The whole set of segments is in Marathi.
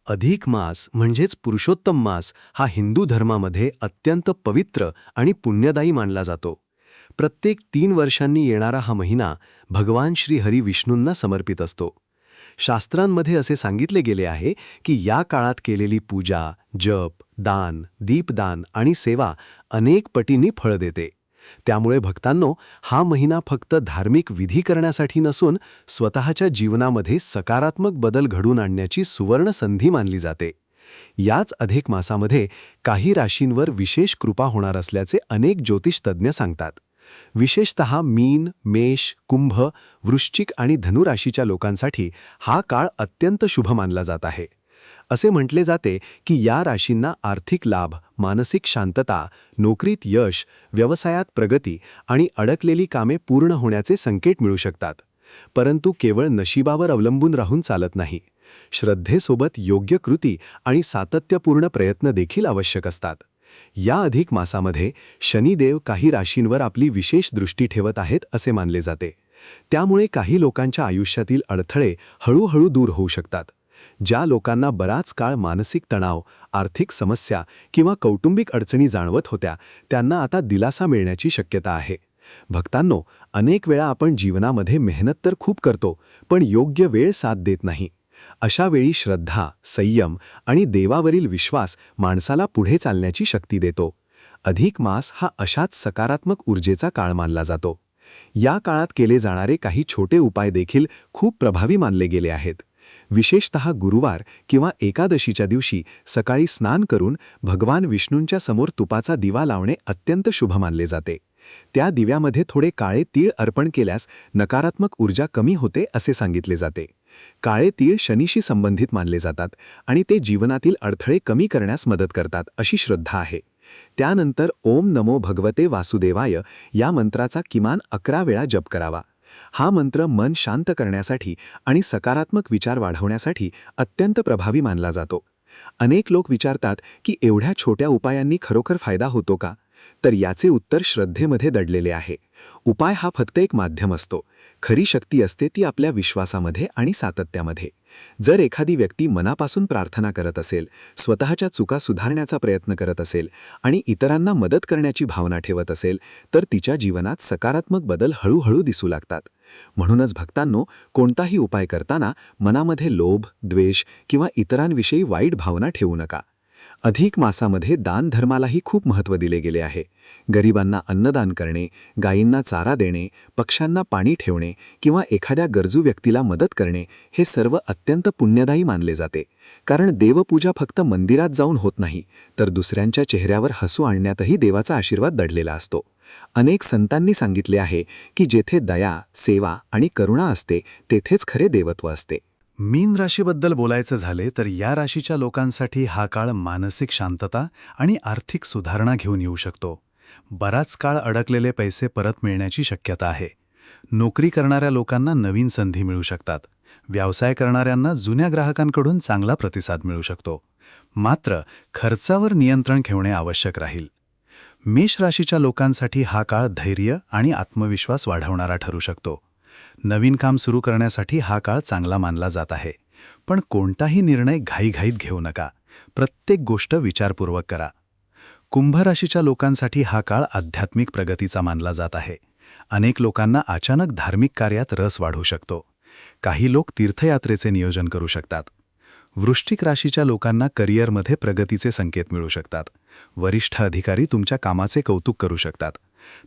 अधिक मास म्हणजेच पुरुषोत्तम मास हा हिंदू धर्मामध्ये अत्यंत पवित्र आणि पुण्यदायी मानला जातो. प्रत्येक 3 वर्षांनी येणारा हा महिना भगवान श्री हरी विष्णूंना समर्पित असतो. शास्त्रांमध्ये असे सांगितले गेले आहे की या काळात केलेली पूजा, जप, दान, दीपदान आणि सेवा अनेक पटींनी फळ देते. त्यामुळे भक्तांनो, हा महिना फक्त धार्मिक विधी करण्यासाठी नसून स्वतःच्या जीवनामध्ये सकारात्मक बदल घडवून आणण्याची सुवर्ण संधी मानली जाते. याच अधिक मासामध्ये काही राशींवर विशेष कृपा होणार असल्याचे अनेक ज्योतिष तज्ज्ञ सांगतात. विशेषतः मीन, मेष, कुंभ, वृश्चिक आणि धनु राशीच्या लोकांसाठी हा काळ अत्यंत शुभ मानला जात आहे. असे म्हटले जाते की या राशींना आर्थिक लाभ, मानसिक शांतता, नोकरीत यश, व्यवसायात प्रगती आणि अडकलेली कामे पूर्ण होण्याचे संकेत मिळू शकतात. परंतु केवळ नशिबावर अवलंबून राहून चालत नाही. श्रद्धेसोबत योग्य कृती आणि सातत्यपूर्ण प्रयत्न देखील आवश्यक असतात. या अधिक मासामध्ये शनिदेव काही राशींवर आपली विशेष दृष्टी ठेवत आहेत असे मानले जाते. त्यामुळे काही लोकांच्या आयुष्यातील अडथळे हळूहळू दूर होऊ शकतात. ज्या लोकांना बराच काळ मानसिक तणाव, आर्थिक समस्या किंवा कौटुंबिक अडचणी जाणवत होत्या, त्यांना आता दिलासा मिळण्याची शक्यता आहे. भक्तांनो, अनेक वेळा आपण जीवनामध्ये मेहनत तर खूप करतो, पण योग्य वेळ साथ देत नाही. अशा वेळी श्रद्धा, संयम आणि देवावरील विश्वास माणसाला पुढे चालण्याची शक्ती देतो. अधिक मास हा अशाच सकारात्मक ऊर्जेचा काळ मानला जातो. या काळात केले जाणारे काही छोटे उपाय देखील खूप प्रभावी मानले गेले आहेत. विशेषतः गुरुवार किंवा एकादशीच्या दिवशी सकाळी स्नान करून भगवान विष्णूंच्या समोर तुपाचा दिवा लावणे अत्यंत शुभ मानले जाते. त्या दिव्यामध्ये थोडे काळे तीळ अर्पण केल्यास नकारात्मक ऊर्जा कमी होते असे सांगितले जाते. काळे तीळ शनीशी संबंधित मानले जातात आणि ते जीवनातील अडथळे कमी करण्यास मदत करतात अशी श्रद्धा आहे. त्यानंतर ओम नमो भगवते वासुदेवाय या मंत्राचा किमान 11 वेळा जप करावा. हा मंत्र मन शांत करण्यासाठी आणि सकारात्मक विचार वाढवण्यासाठी अत्यंत प्रभावी मानला जातो. अनेक लोक विचारतात की एवढ्या छोट्या उपायांनी खरोखर फायदा होतो का? तर याचे उत्तर श्रद्धेमध्ये दडलेले आहे. उपाय हा फक्त एक माध्यम असतो. खरी शक्ती असते ती आपल्या विश्वासामध्ये आणि सातत्यामध्ये. जर एखादी व्यक्ती मनापासून प्रार्थना करत असेल, स्वतःच्या चुका सुधारण्याचा प्रयत्न करत असेल आणि इतरांना मदत करण्याची भावना ठेवत असेल, तर तिच्या जीवनात सकारात्मक बदल हळूहळू दिसू लागतात. म्हणूनच भक्तांनो, कोणताही उपाय करताना मनामध्ये लोभ, द्वेष किंवा इतरांविषयी वाईट भावना ठेवू नका. अधिक मासामध्ये दानधर्मालाही खूप महत्त्व दिले गेले आहे. गरिबांना अन्नदान करणे, गायींना चारा देणे, पक्ष्यांना पाणी ठेवणे किंवा एखाद्या गरजू व्यक्तीला मदत करणे हे सर्व अत्यंत पुण्यदायी मानले जाते. कारण देवपूजा फक्त मंदिरात जाऊन होत नाही, तर दुसऱ्यांच्या चेहऱ्यावर हसू आणण्यातही देवाचा आशीर्वाद दडलेला असतो. अनेक संतांनी सांगितले आहे की जेथे दया, सेवा आणि करुणा असते, तेथेच खरे देवत्व असते. मीन राशीबद्दल बोलायचं झाले तर या राशीच्या लोकांसाठी हा काळ मानसिक शांतता आणि आर्थिक सुधारणा घेऊन येऊ शकतो. बराच काळ अडकलेले पैसे परत मिळण्याची शक्यता आहे. नोकरी करणाऱ्या लोकांना नवीन संधी मिळू शकतात. व्यवसाय करणाऱ्यांना जुन्या ग्राहकांकडून चांगला प्रतिसाद मिळू शकतो. मात्र खर्चावर नियंत्रण ठेवणे आवश्यक राहील. मेष राशीच्या लोकांसाठी हा काळ धैर्य आणि आत्मविश्वास वाढवणारा ठरू शकतो. नवीन काम सुरू करण्यासाठी हा काळ चांगला मानला जात आहे. पण कोणताही निर्णय घाईघाईत घेऊ नका. प्रत्येक गोष्ट विचारपूर्वक करा. कुंभ राशीच्या लोकांसाठी हा काळ आध्यात्मिक प्रगतीचा मानला जात आहे. अनेक लोकांना अचानक धार्मिक कार्यात रस वाढू शकतो. काही लोक तीर्थयात्रेचे नियोजन करू शकतात. वृश्चिक राशीच्या लोकांना करिअरमध्ये प्रगतीचे संकेत मिळू शकतात. वरिष्ठ अधिकारी तुमच्या कामाचे कौतुक करू शकतात.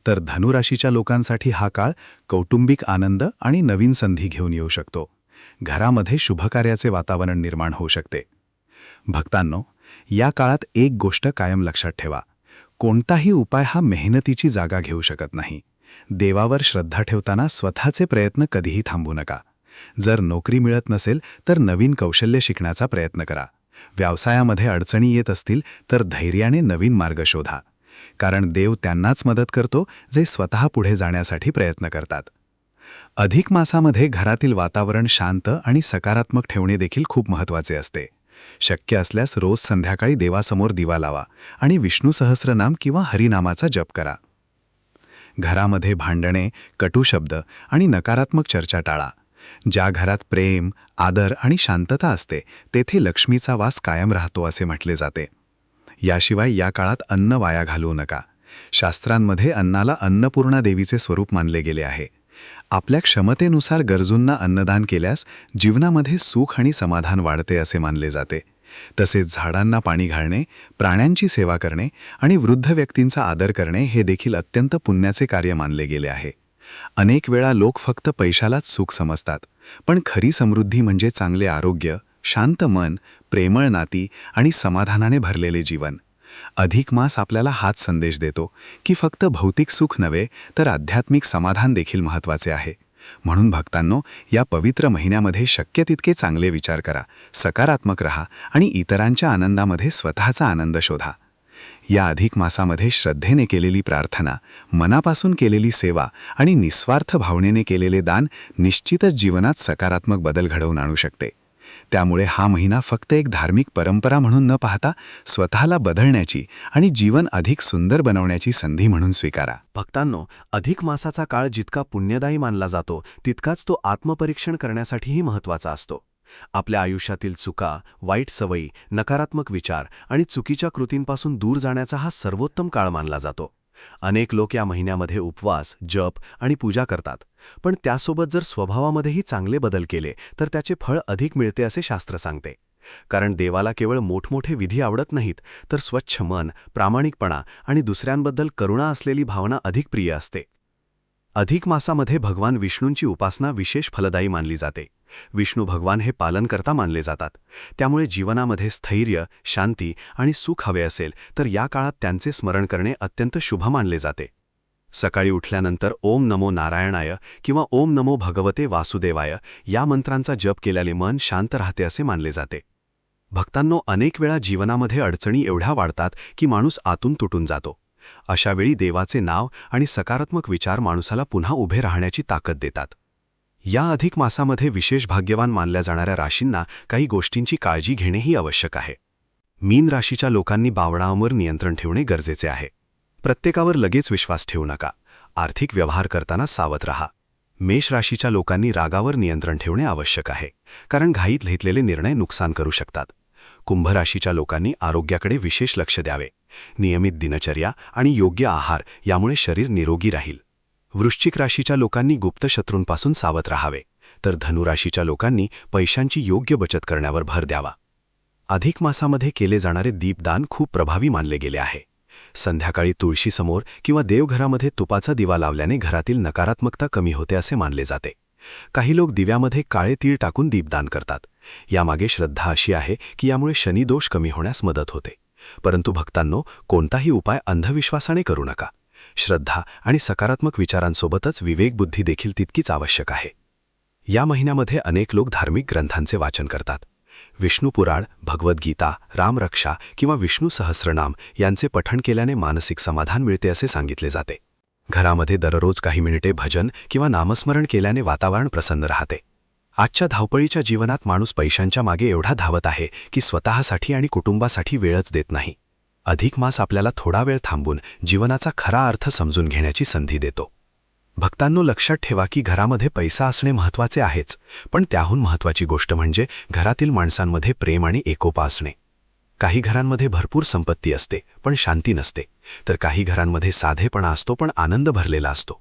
तर धनुराशीच्या लोकांसाठी हा काळ कौटुंबिक आनंद आणि नवीन संधी घेऊन येऊ शकतो. घरामध्ये शुभकार्याचे वातावरण निर्माण होऊ शकते. भक्तांनो, या काळात एक गोष्ट कायम लक्षात ठेवा. कोणताही उपाय हा मेहनतीची जागा घेऊ शकत नाही. देवावर श्रद्धा ठेवताना स्वतःचे प्रयत्न कधीही थांबवू नका. जर नोकरी मिळत नसेल तर नवीन कौशल्य शिकण्याचा प्रयत्न करा. व्यवसायामध्ये अडचणी येत असतील तर धैर्याने नवीन मार्ग शोधा. कारण देव त्यांनाच मदत करतो जे स्वतः पुढे जाण्यासाठी प्रयत्न करतात. अधिक मासामध्ये घरातील वातावरण शांत आणि सकारात्मक ठेवणे देखील खूप महत्त्वाचे असते. शक्य असल्यास रोज संध्याकाळी देवासमोर दिवा लावा आणि विष्णू सहस्रनाम किंवा हरिनामाचा जप करा. घरामध्ये भांडणे, कटू शब्द आणि नकारात्मक चर्चा टाळा. ज्या घरात प्रेम, आदर आणि शांतता असते तेथे लक्ष्मीचा वास कायम राहतो असे म्हटले जाते. याशिवाय या काळात अन्न वाया घालवू नका. शास्त्रांमध्ये अन्नाला अन्नपूर्णा देवीचे स्वरूप मानले गेले आहे. आपल्या क्षमतेनुसार गरजूंना अन्नदान केल्यास जीवनामध्ये सुख आणि समाधान वाढते असे मानले जाते. तसेच झाडांना पाणी घालणे, प्राण्यांची सेवा करणे आणि वृद्ध व्यक्तींचा आदर करणे हे देखील अत्यंत पुण्याचे कार्य मानले गेले आहे. अनेक वेळा लोक फक्त पैशालाच सुख समजतात, पण खरी समृद्धी म्हणजे चांगले आरोग्य, शांत मन, प्रेमळ नाती आणि समाधानाने भरलेले जीवन. अधिक मास आपल्याला हाच संदेश देतो की फक्त भौतिक सुख नव्हे तर आध्यात्मिक समाधान देखील महत्त्वाचे आहे. म्हणून भक्तांनो, या पवित्र महिन्यामध्ये शक्य तितके चांगले विचार करा, सकारात्मक रहा आणि इतरांच्या आनंदामध्ये स्वतःचा आनंद शोधा. या अधिक मासामध्ये श्रद्धेने केलेली प्रार्थना, मनापासून केलेली सेवा आणि निस्वार्थ भावनेने केलेले दान निश्चितच जीवनात सकारात्मक बदल घडवून आणू शकते. त्यामुळे हा महिना फक्त एक धार्मिक परंपरा म्हणून न पाहता स्वतःला बदलण्याची आणि जीवन अधिक सुंदर बनवण्याची संधी म्हणून स्वीकारा. भक्तांनो, अधिक मासाचा काळ जितका पुण्यदायी मानला जातो तितकाच तो आत्मपरीक्षण करण्यासाठीही महत्त्वाचा असतो. आपल्या आयुष्यातील चुका, वाईट सवयी, नकारात्मक विचार आणि चुकीच्या कृतींपासून दूर जाण्याचा हा सर्वोत्तम काळ मानला जातो. अनेक लोक या महिन्यामध्ये उपवास, जप आणि पूजा करतात, पण त्यासोबत जर स्वभावामध्येही चांगले बदल केले तर त्याचे फळ अधिक मिळते असे शास्त्र सांगते. कारण देवाला केवळ मोठमोठे विधी आवडत नाहीत, तर स्वच्छ मन, प्रामाणिकपणा आणि दुसऱ्यांबद्दल करुणा असलेली भावना अधिक प्रिय असते. अधिक मासामध्ये भगवान विष्णूंची उपासना विशेष फलदायी मानली जाते. विष्णू भगवान हे पालनकर्ता मानले जातात. त्यामुळे जीवनामध्ये स्थैर्य, शांती आणि सुख हवे असेल तर या काळात त्यांचे स्मरण करणे अत्यंत शुभ मानले जाते. सकाळी उठल्यानंतर ओम नमो नारायणाय किंवा ओम नमो भगवते वासुदेवाय या मंत्रांचा जप केल्याने मन शांत राहते असे मानले जाते. भक्तांनो, अनेक वेळा जीवनामध्ये अडचणी एवढ्या वाढतात की माणूस आतून तुटून जातो. अशावेळी देवाचे नाव आणि सकारात्मक विचार माणसाला पुन्हा उभे राहण्याची ताकद देतात. या अधिक मासामध्ये विशेष भाग्यवान मानल्या जाणाऱ्या राशींना काही गोष्टींची काळजी घेणेही आवश्यक आहे. मीन राशीच्या लोकांनी भावनांवर नियंत्रण ठेवणे गरजेचे आहे. प्रत्येकावर लगेच विश्वास ठेवू नका. आर्थिक व्यवहार करताना सावध राहा. मेष राशीच्या लोकांनी रागावर नियंत्रण ठेवणे आवश्यक आहे, कारण घाईत घेतलेले निर्णय नुकसान करू शकतात. कुंभ राशीच्या लोकांनी आरोग्याकडे विशेष लक्ष द्यावे. नियमित दिनचर्या आणि योग्य आहार यामुळे शरीर निरोगी राहील. वृश्चिक राशीच्या लोकांनी गुप्त शत्रूंपासून सावध राहावे, तर धनुराशीच्या लोकांनी पैशांची योग्य बचत करण्यावर भर द्यावा. अधिक मासामध्ये केले जाणारे दीपदान खूप प्रभावी मानले गेले आहे. संध्याकाळी तुळशीसमोर किंवा देवघरामध्ये तुपाचा दिवा लावल्याने घरातील नकारात्मकता कमी होते असे मानले जाते. काही लोक दिव्यामध्ये काळे तीळ टाकून दीपदान करतात. यामागे श्रद्धा अशी आहे की यामुळे शनिदोष कमी होण्यास मदत होते. परंतु भक्तांनो, कोणताही उपाय अंधविश्वासाने करू नका. श्रद्धा आणि सकारात्मक विचारांसोबतच विवेकबुद्धी देखील तितकीच आवश्यक आहे. या महिन्यामध्ये अनेक लोक धार्मिक ग्रंथांचे वाचन करतात. विष्णू पुराण, भगवद्गीता, रामरक्षा किंवा विष्णू सहस्रनाम यांचे पठण केल्याने मानसिक समाधान मिळते असे सांगितले जाते. घरामध्ये दररोज काही मिनिटे भजन किंवा नामस्मरण केल्याने वातावरण प्रसन्न राहते. आजच्या धावपळीच्या जीवनात माणूस पैशांच्या मागे एवढा धावत आहे की स्वतःसाठी आणि कुटुंबासाठी वेळच देत नाही. अधिक मास आपल्याला थोडा वेळ थांबून जीवनाचा खरा अर्थ समजून घेण्याची संधी देतो. भक्तांनो, लक्षात ठेवा की घरामध्ये पैसा असणे महत्त्वाचे आहेच, पण त्याहून महत्त्वाची गोष्ट म्हणजे घरातील माणसांमध्ये प्रेम आणि एकोपा असणे. काही घरांमध्ये भरपूर संपत्ती असते पण शांती नसते, तर काही घरांमध्ये साधेपणा असतो पण आनंद भरलेला असतो.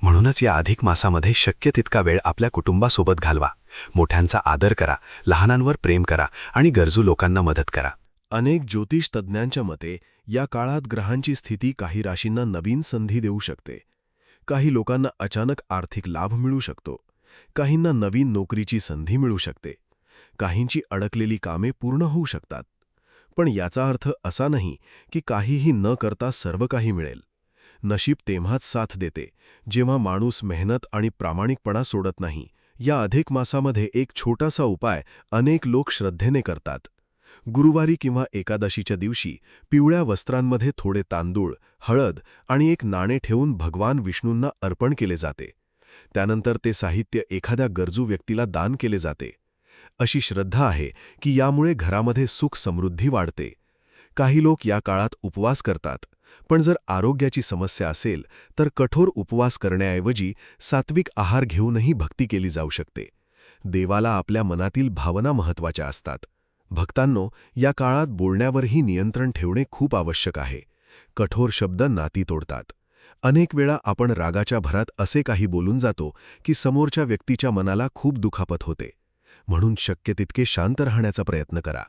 म्हणूनच या अधिक मासामध्ये शक्य तितका वेळ आपल्या कुटुंबासोबत घालवा. मोठ्यांचा आदर करा, लहानांवर प्रेम करा आणि गरजू लोकांना मदत करा. अनेक ज्योतिष तज्ज्ञांच्या मते या काळात ग्रहांची स्थिती काही राशींना नवीन संधी देऊ शकते. काही लोकांना अचानक आर्थिक लाभ मिळू शकतो. काहींना नवीन नोकरीची संधी मिळू शकते. काहींची अडकलेली कामे पूर्ण होऊ शकतात. पण याचा अर्थ असा नाही की काहीही न करता सर्व काही मिळेल. नशीब तेव्हाच साथ देते जेव्हा माणूस मेहनत आणि प्रामाणिकपणा सोडत नाही. या अधिक मासामध्ये एक छोटासा उपाय अनेक लोक श्रद्धेने करतात. गुरुवारी किंवा एकादशीच्या दिवशी पिवळ्या वस्त्रांमध्ये थोडे तांदूळ, हळद आणि एक नाणे ठेवून भगवान विष्णूंना अर्पण केले जाते. त्यानंतर ते साहित्य एखाद्या गरजू व्यक्तीला दान केले जाते. अशी श्रद्धा आहे की यामुळे घरामध्ये सुख समृद्धी वाढते. काही लोक या काळात उपवास करतात, पण जर आरोग्याची समस्या असेल तर कठोर उपवास करण्याऐवजी सात्विक आहार घेऊनही भक्ती केली जाऊ शकते. देवाला आपल्या मनातील भावना महत्त्वाच्या असतात. भक्तांनो, या काळात बोलण्यावरही नियंत्रण ठेवणे खूप आवश्यक आहे. कठोर शब्द नाती तोडतात. अनेक वेळा आपण रागाच्या भरात असे काही बोलून जातो की समोरच्या व्यक्तीच्या मनाला खूप दुखापत होते. म्हणून शक्य तितके शांत राहण्याचा प्रयत्न करा.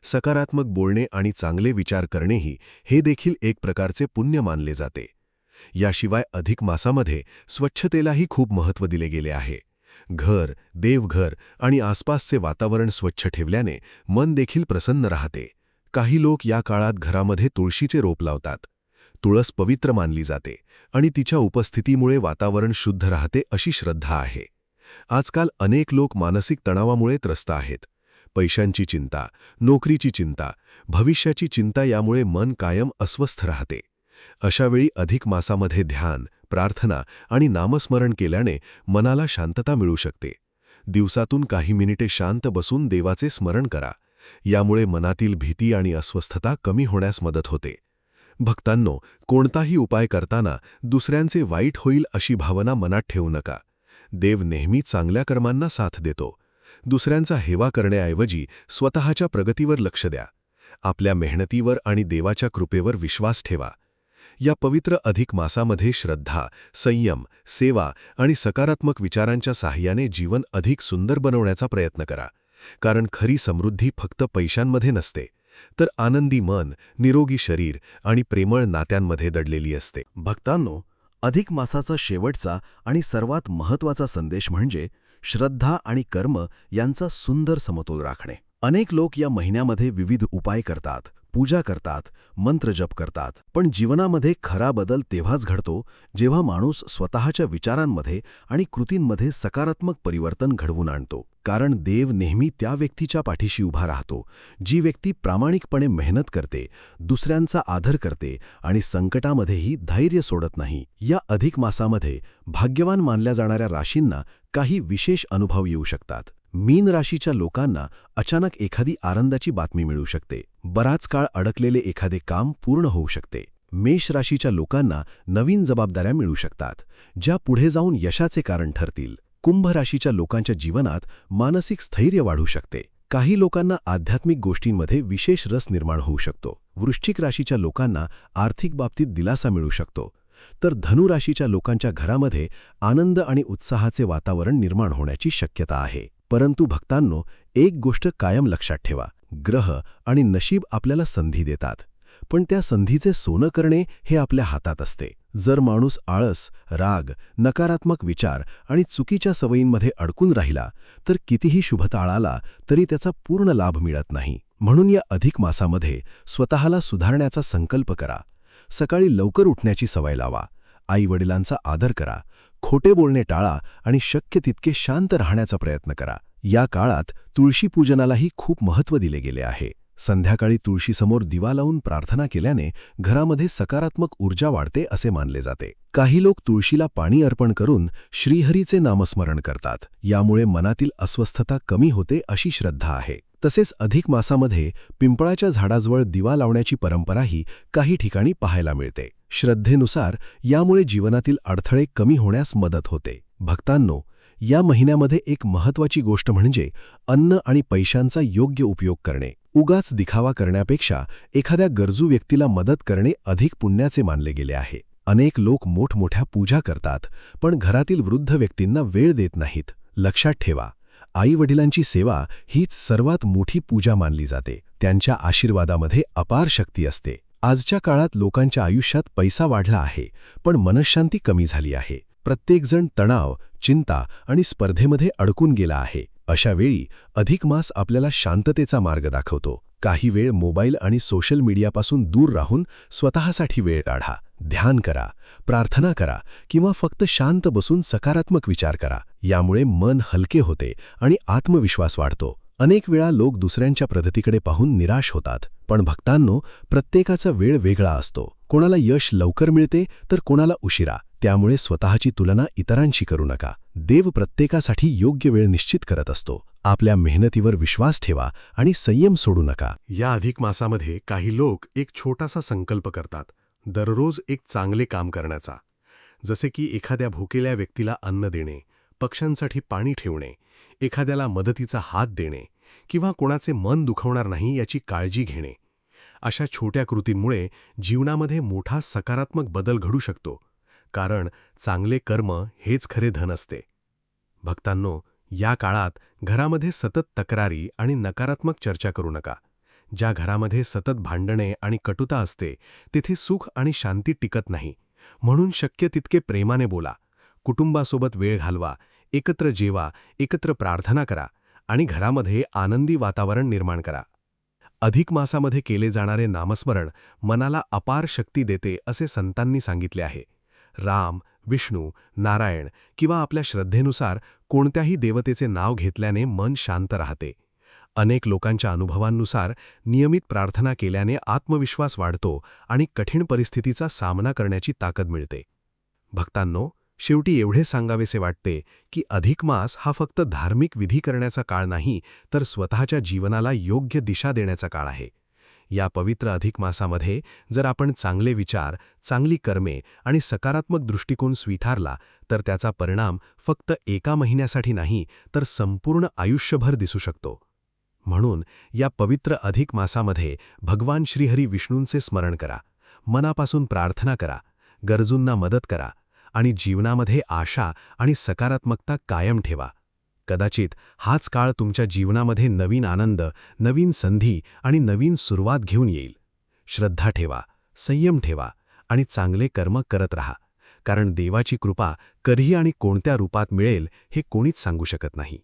सकारात्मक बोलणे आणि चांगले विचार करणेही हे देखील एक प्रकारचे पुण्य मानले जाते. याशिवाय अधिक मासामध्ये स्वच्छतेलाही खूप महत्त्व दिले गेले आहे. घर, देवघर आणि आसपासचे वातावरण स्वच्छ ठेवल्याने मन देखील प्रसन्न राहते. काही लोक या काळात घरामध्ये तुळशीचे रोप लावतात. तुळस पवित्र मानली जाते आणि तिच्या उपस्थितीमुळे वातावरण शुद्ध राहते अशी श्रद्धा आहे. आजकाल अनेक लोक मानसिक तणावामुळे त्रस्त आहेत. पैशांची चिंता, नोकरीची चिंता, भविष्याची चिंता यामुळे मन कायम अस्वस्थ राहते. अशावेळी अधिक मासामध्ये ध्यान, प्रार्थना आणि नामस्मरण केल्याने मनाला शांतता मिळू शकते. दिवसातून काही मिनिटे शांत बसून देवाचे स्मरण करा. यामुळे मनातील भीती आणि अस्वस्थता कमी होण्यास मदत होते. भक्तांनो, कोणताही उपाय करताना दुसऱ्यांचे वाईट होईल अशी भावना मनात ठेवू नका. देव नेहमी चांगल्या कर्मांना साथ देतो. दुसऱ्यांचा हेवा करण्याऐवजी स्वतःच्या प्रगतीवर लक्ष द्या. आपल्या मेहनतीवर आणि देवाच्या कृपेवर विश्वास ठेवा. या पवित्र अधिक मासामध्ये श्रद्धा, संयम, सेवा आणि सकारात्मक विचारांच्या साहाय्याने जीवन अधिक सुंदर बनवण्याचा प्रयत्न करा. कारण खरी समृद्धी फक्त पैशांमध्ये नसते, तर आनंदी मन, निरोगी शरीर आणि प्रेमळ नात्यांमध्ये दडलेली असते. भक्तांनो, अधिक मासाचा शेवटचा आणि सर्वात महत्त्वाचा संदेश म्हणजे श्रद्धा आणि कर्म यांचा सुंदर समतोल राखणे. अनेक लोक या महिन्यामध्ये विविध उपाय करतात, पूजा करतात, मंत्रजप करतात, पण जीवनामध्ये खरा बदल तेव्हाच घडतो जेव्हा माणूस स्वतःच्या विचारांमध्ये आणि कृतींमध्ये सकारात्मक परिवर्तन घडवून आणतो. कारण देव नेहमी त्या व्यक्तीच्या पाठीशी उभा राहतो, जी व्यक्ती प्रामाणिकपणे मेहनत करते, दुसऱ्यांचा आदर करते आणि संकटामध्येही धैर्य सोडत नाही. या अधिक मासामध्ये भाग्यवान मानल्या जाणाऱ्या राशींना काही विशेष अनुभव येऊ शकतात. मीन राशीच्या लोकांना अचानक एखादी आनंदाची बातमी मिळू शकते. बराच काळ अडकलेले एखादे काम पूर्ण होऊ शकते. मेष राशीच्या लोकांना नवीन जबाबदाऱ्या मिळू शकतात, ज्या पुढे जाऊन यशाचे कारण ठरतील. कुंभ राशीच्या लोकांच्या जीवनात मानसिक स्थैर्य वाढू शकते. काही लोकांना आध्यात्मिक गोष्टींमध्ये विशेष रस निर्माण होऊ शकतो. वृश्चिक राशीच्या लोकांना आर्थिक बाबतीत दिलासा मिळू शकतो. तर धनु राशीच्या लोकांच्या घरामध्ये आनंद आणि उत्साहाचे वातावरण निर्माण होण्याची शक्यता आहे. परंतु भक्तांनो, एक गोष्ट कायम लक्षात ठेवा. ग्रह आणि नशीब आपल्याला संधी देतात, पण त्या संधीचे सोनं करणे हे आपल्या हातात असते. जर माणूस आळस, राग, नकारात्मक विचार आणि चुकीच्या सवयींमध्ये अडकून राहिला तर कितीही शुभकाळ आला तरी त्याचा पूर्ण लाभ मिळत नाही. म्हणून या अधिक मासामध्ये स्वतःला सुधारण्याचा संकल्प करा. सकाळी लवकर उठण्याची सवय लावा. आई-वडिलांचा आदर करा. खोटे बोलणे टाळा आणि शक्य तितके शांत राहण्याचा प्रयत्न करा. या काळात तुळशी पूजनालाही खूप महत्त्व दिले गेले आहे. संध्याकाळी तुळशीसमोर दिवा लावून प्रार्थना केल्याने घरामध्ये सकारात्मक ऊर्जा वाढते असे मानले जाते. काही लोक तुळशीला पाणी अर्पण करून श्रीहरीचे नामस्मरण करतात. यामुळे मनातील अस्वस्थता कमी होते अशी श्रद्धा आहे. तसेच अधिक मासामध्ये पिंपळाच्या झाडाजवळ दिवा लावण्याची परंपराही काही ठिकाणी पाहायला मिळते. श्रद्धेनुसार यामुळे जीवनातील अडथळे कमी होण्यास मदत होते. भक्तांनो, या महिन्यामध्ये एक महत्त्वाची गोष्ट म्हणजे अन्न आणि पैशांचा योग्य उपयोग करणे. उगाच दिखावा करण्यापेक्षा एखाद्या गरजू व्यक्तीला मदत करणे अधिक पुण्याचे मानले गेले आहे. अनेक लोक मोठमोठ्या पूजा करतात, पण घरातील वृद्ध व्यक्तींना वेळ देत नाहीत. लक्षात ठेवा, आई-वडिलांची सेवा हीच सर्वात मोठी पूजा मानली जाते. त्यांच्या आशीर्वादामध्ये अपार शक्ती असते. आजच्या काळात लोकांच्या आयुष्यात पैसा वाढला आहे, पण मनःशांती कमी झाली आहे. प्रत्येकजण तणाव, चिंता आणि स्पर्धेमध्ये अडकून गेला आहे. अशा वेळी अधिक मास आपल्याला शांततेचा मार्ग दाखवतो. काही वेळ मोबाईल आणि सोशल मीडियापासून दूर राहून स्वतःसाठी वेळ काढा. ध्यान करा, प्रार्थना करा किंवा फक्त शांत बसून सकारात्मक विचार करा. यामुळे मन हलके होते आणि आत्मविश्वास वाढतो. अनेक वेळा लोक दुसऱ्यांच्या प्रगतीकडे पाहून निराश होतात, पण भक्तांनो, प्रत्येकाचा वेळ वेगळा असतो. कोणाला यश लवकर मिळते तर कोणाला उशिरा. त्यामुळे स्वतःची तुलना इतरांशी करू नका. देव प्रत्येकासाठी योग्य वेळ निश्चित करत असतो. आपल्या मेहनतीवर विश्वास ठेवा आणि संयम सोडू नका. या अधिक मासामध्ये काही लोक एक छोटासा संकल्प करतात, दररोज एक चांगले काम करण्याचा. जसे की एखाद्या भुकेल्या व्यक्तीला अन्न देणे, पक्ष्यांसाठी पाणी ठेवणे, एखाद्याला मदतीचा हात देणे किंवा कोणाचे मन दुखवणार नाही याची काळजी घेणे. अशा छोट्या कृतींमुळे जीवनामध्ये मोठा सकारात्मक बदल घडू शकतो, कारण चांगले कर्म हेच खरे धन असते. भक्तांनो, या काळात घरामध्ये सतत तक्रारी आणि नकारात्मक चर्चा करू नका. ज्या घरामध्ये सतत भांडणे आणि कटुता असते तेथे सुख आणि शांती टिकत नाही. म्हणून शक्य तितके प्रेमाने बोला, कुटुंबासोबत वेळ घालवा, एकत्र जेवा, एकत्र प्रार्थना करा आणि घरामध्ये आनंदी वातावरण निर्माण करा. अधिक मासामध्ये केले जाणारे नामस्मरण मनाला अपार शक्ती देते असे संतांनी सांगितले आहे. राम, विष्णू, नारायण किंवा आपल्या श्रद्धेनुसार कोणत्याही देवतेचे नाव घेतल्याने मन शांत राहते. अनेक लोकांच्या अनुभवांनुसार नियमित प्रार्थना केल्याने आत्मविश्वास वाढतो आणि कठीण परिस्थितीचा सामना करण्याची ताकद मिळते. भक्तांनो, शेवटी एवढे सांगावेसे वाटते की अधिक मास हा फक्त धार्मिक विधी करण्याचा काळ नाही, तर स्वतःच्या जीवनाला योग्य दिशा देण्याचा काळ आहे. या पवित्र अधिक मासामध्ये जर आपण चांगले विचार, चांगली कर्मे आणि सकारात्मक दृष्टिकोन स्वीकारला तर त्याचा परिणाम फक्त एका महिन्यासाठी नाही, तर संपूर्ण आयुष्यभर दिसू शकतो. म्हणून या पवित्र अधिक मासामध्ये भगवान श्रीहरी विष्णूंचे स्मरण करा, मनापासून प्रार्थना करा, गरजूंना मदत करा आणि जीवनामध्ये आशा आणि सकारात्मकता कायम ठेवा. कदाचित हाच काळ तुमच्या जीवनामध्ये नवीन आनंद, नवीन संधी आणि नवीन सुरुवात घेऊन येईल. श्रद्धा ठेवा, संयम ठेवा आणि चांगले कर्म करत राहा, कारण देवाची कृपा कधी आणि कोणत्या रूपात मिळेल हे कोणीच सांगू शकत नाही.